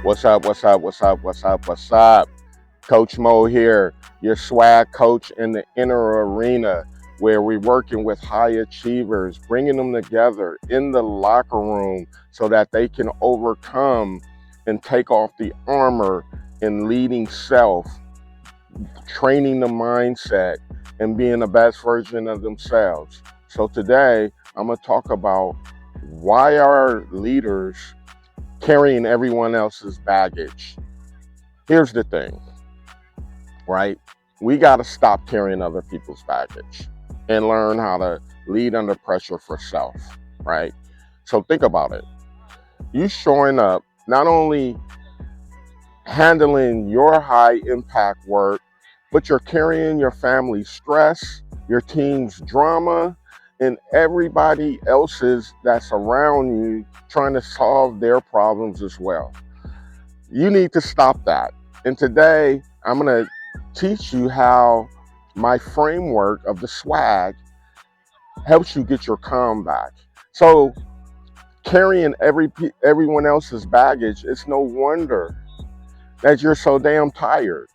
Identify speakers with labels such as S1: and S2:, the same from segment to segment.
S1: What's up? What's up? What's up? What's up? What's up? Coach Mo here, your swag coach in the inner arena, where we're working with high achievers, bringing them together in the locker room so that they can overcome and take off the armor in leading self, training the mindset, and being the best version of themselves. So today, I'm going to talk about why are leaders carrying everyone else's baggage. Here's the thing, right? We got to stop carrying other people's baggage and learn how to lead under pressure for self, right? So think about it. You showing up, not only handling your high impact work, but you're carrying your family's stress, your team's drama, and everybody else's that's around you trying to solve their problems as well. You need to stop that. And today, I'm going to teach you how my framework of the swag helps you get your calm back. So, carrying everyone else's baggage, it's no wonder that you're so damn tired.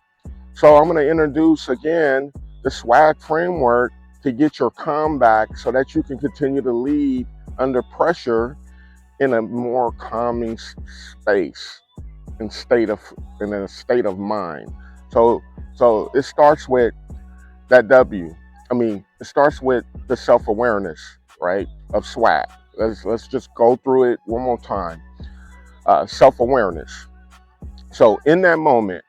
S1: So, I'm going to introduce again the swag framework to get your calm back so that you can continue to lead under pressure in a more calming space and state of in a state of mind. So so it starts with that W. It starts with the self-awareness, right? Of swag. Let's just go through it one more time. Self-awareness. So in that moment,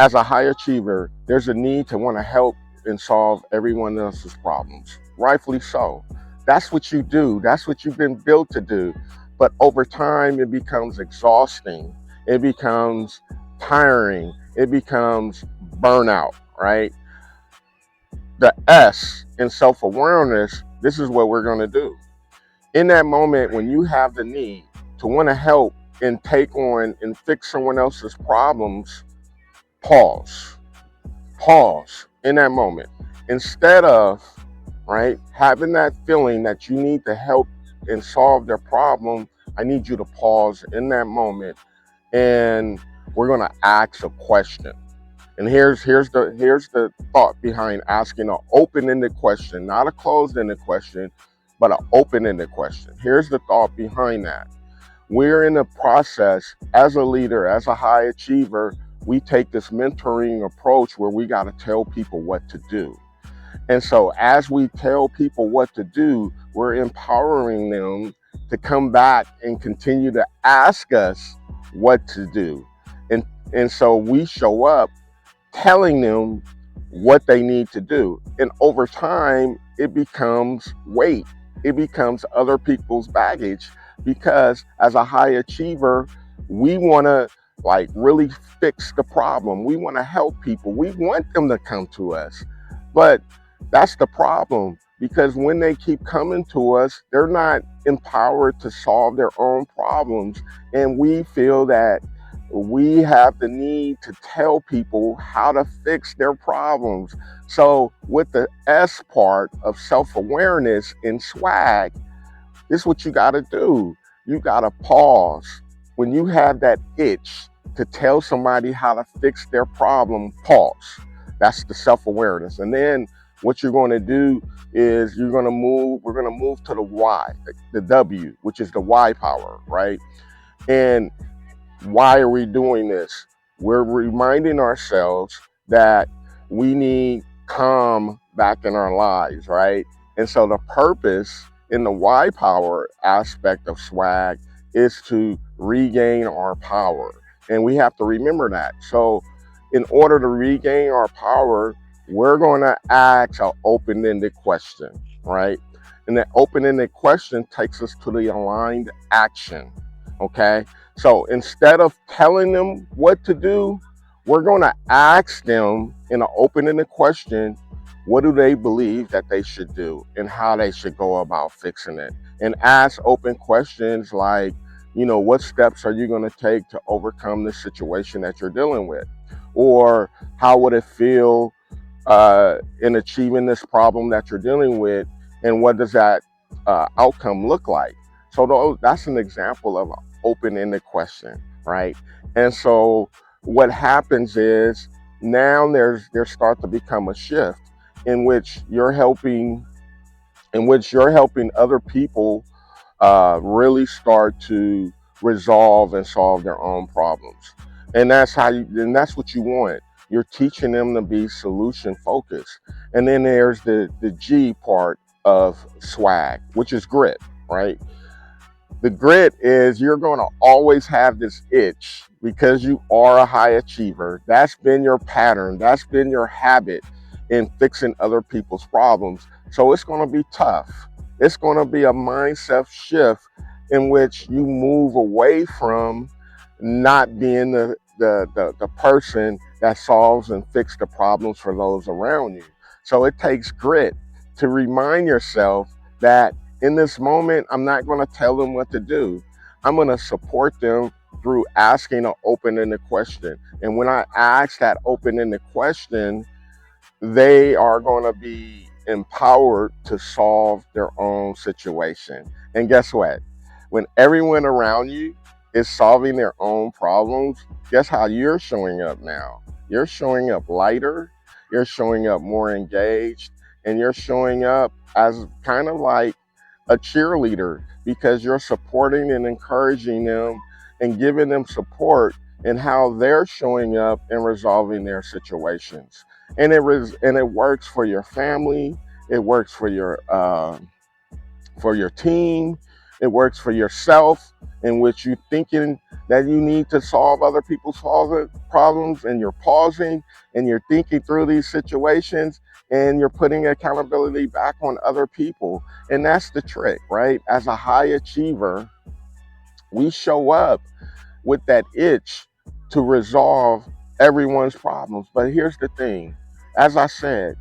S1: as a high achiever, there's a need to want to help and solve everyone else's problems. Rightfully so. That's what you do. That's what you've been built to do. But over time, it becomes exhausting. It becomes tiring. It becomes burnout, right? The S in self awareness, this is what we're going to do. In that moment, when you have the need to want to help and take on and fix someone else's problems, pause. Pause in that moment. Instead of, right, having that feeling that you need to help and solve their problem, I need you to pause in that moment, and we're going to ask a question. And here's the thought behind asking an open-ended question, not a closed-ended question, but an open-ended question. Here's the thought behind that. We're in a process as a leader, as a high achiever, we take this mentoring approach where we got to tell people what to do. And so as we tell people what to do, we're empowering them to come back and continue to ask us what to do. And so we show up telling them what they need to do. And over time, it becomes weight. It becomes other people's baggage because as a high achiever, we want to really fix the problem. We want to help people. We want them to come to us. But that's the problem because when they keep coming to us, they're not empowered to solve their own problems. And we feel that we have the need to tell people how to fix their problems. So, with the S part of self awareness and swag, this is what you got to do. You got to pause. When you have that itch to tell somebody how to fix their problem, pause. That's the self awareness. And then what you're going to do is we're going to move to the Y, the W, which is the Y power, right? And why are we doing this? We're reminding ourselves that we need calm back in our lives, right? And so the purpose in the Y power aspect of swag is to regain our power. And we have to remember that. So, in order to regain our power, we're going to ask an open ended question, right? And that open ended question takes us to the aligned action, okay? So instead of telling them what to do, we're going to ask them in an open-ended question, what do they believe that they should do and how they should go about fixing it? And ask open questions like, what steps are you going to take to overcome the situation that you're dealing with? Or how would it feel in achieving this problem that you're dealing with? And what does that outcome look like? So that's an example of an open-ended question. right? And so what happens is now there start to become a shift in which you're helping other people really start to resolve and solve their own problems. And that's what you want. You're teaching them to be solution focused. And then there's the G part of swag, which is grit, right? The grit is you're going to always have this itch because you are a high achiever. That's been your pattern, that's been your habit in fixing other people's problems. So it's going to be tough. It's going to be a mindset shift in which you move away from not being the person that solves and fixes the problems for those around you. So it takes grit to remind yourself that in this moment, I'm not going to tell them what to do. I'm going to support them through asking an open-ended question. And when I ask that open-ended question, they are going to be empowered to solve their own situation. And guess what? When everyone around you is solving their own problems, guess how you're showing up now? You're showing up lighter, you're showing up more engaged, and you're showing up as kind of like a cheerleader because you're supporting and encouraging them and giving them support in how they're showing up and resolving their situations. And it works for your family. It works for your team. It works for yourself, in which you're thinking that you need to solve other people's problems, and you're pausing and you're thinking through these situations, and you're putting accountability back on other people. And that's the trick, right? As a high achiever, we show up with that itch to resolve everyone's problems. But here's the thing, as I said,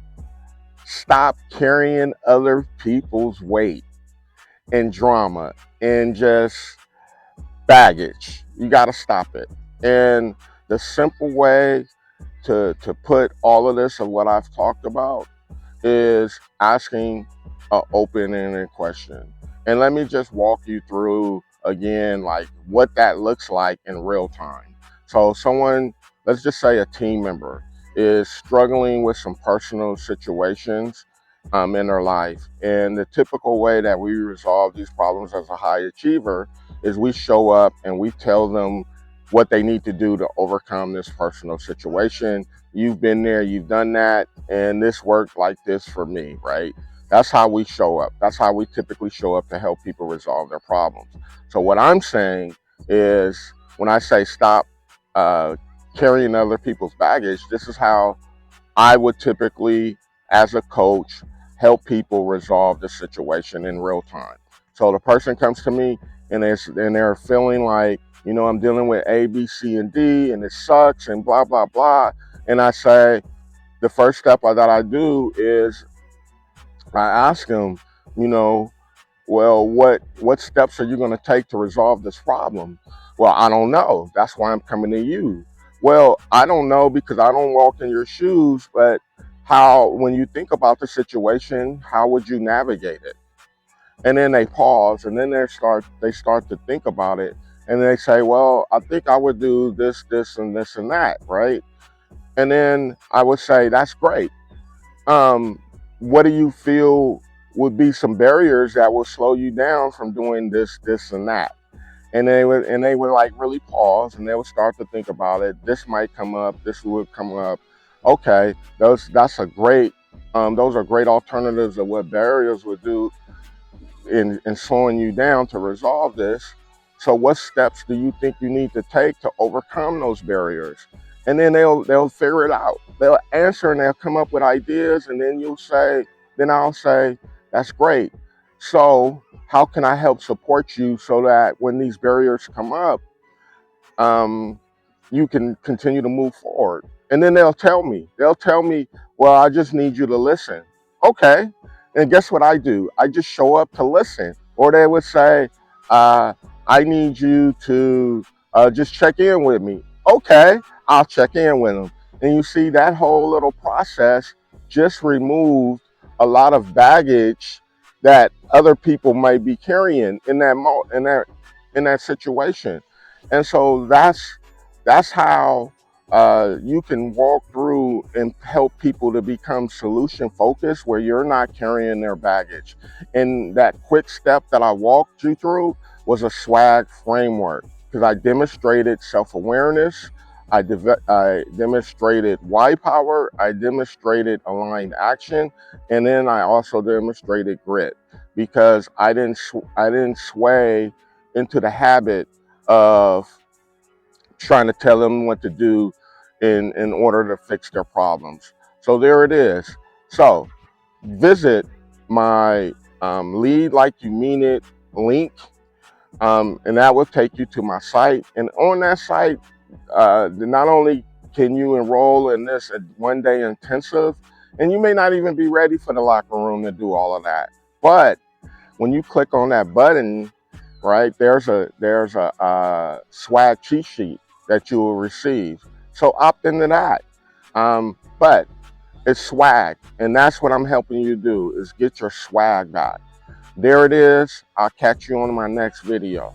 S1: stop carrying other people's weight and drama and just baggage. You got to stop it. And the simple way to put all of this of what I've talked about is asking an open-ended question. And let me just walk you through again, like what that looks like in real time. So someone, let's just say a team member is struggling with some personal situations in their life. And the typical way that we resolve these problems as a high achiever is we show up and we tell them what they need to do to overcome this personal situation. You've been there, you've done that, and this worked like this for me, right? That's how we show up. That's how we typically show up to help people resolve their problems. So what I'm saying is, when I say stop uh, carrying other people's baggage, this is how I would typically, as a coach, help people resolve the situation in real time. So the person comes to me and they're feeling like, I'm dealing with A, B, C, and D, and it sucks, and blah, blah, blah. And I say, the first step that I do is I ask them, you know, well, what steps are you going to take to resolve this problem? Well, I don't know. That's why I'm coming to you. Well, I don't know because I don't walk in your shoes, but when you think about the situation, how would you navigate it? And then they pause, and then they start to think about it, and they say, well, I think I would do this, this, and this, and that, right? And then I would say, that's great. um, what do you feel would be some barriers that will slow you down from doing this, this, and that? And they would like really pause, and they would start to think about it. This might come up. This would come up. Okay, those are great alternatives of what barriers would do in slowing you down to resolve this. So what steps do you think you need to take to overcome those barriers? And then they'll figure it out. They'll answer and they'll come up with ideas, and then I'll say, that's great. So how can I help support you so that when these barriers come up, um, you can continue to move forward? And then they'll tell me, well, I just need you to listen. Okay. And guess what I do? I just show up to listen. Or they would say, uh, I need you to just check in with me. Okay. I'll check in with them. And you see, that whole little process just removed a lot of baggage that other people might be carrying in that situation. And so that's how you can walk through and help people to become solution focused, where you're not carrying their baggage. And that quick step that I walked you through was a swag framework, because I demonstrated self-awareness, I demonstrated why power, I demonstrated aligned action, and then I also demonstrated grit, because I didn't sway into the habit of trying to tell them what to do in order to fix their problems. So there it is. So visit my Lead Like You Mean It link, and that will take you to my site. And on that site, not only can you enroll in this 1-day intensive, and you may not even be ready for the locker room to do all of that, but when you click on that button, right, there's a swag cheat sheet that you will receive. So opt into that. But it's swag, and that's what I'm helping you do, is get your swag back. There it is. I'll catch you on my next video.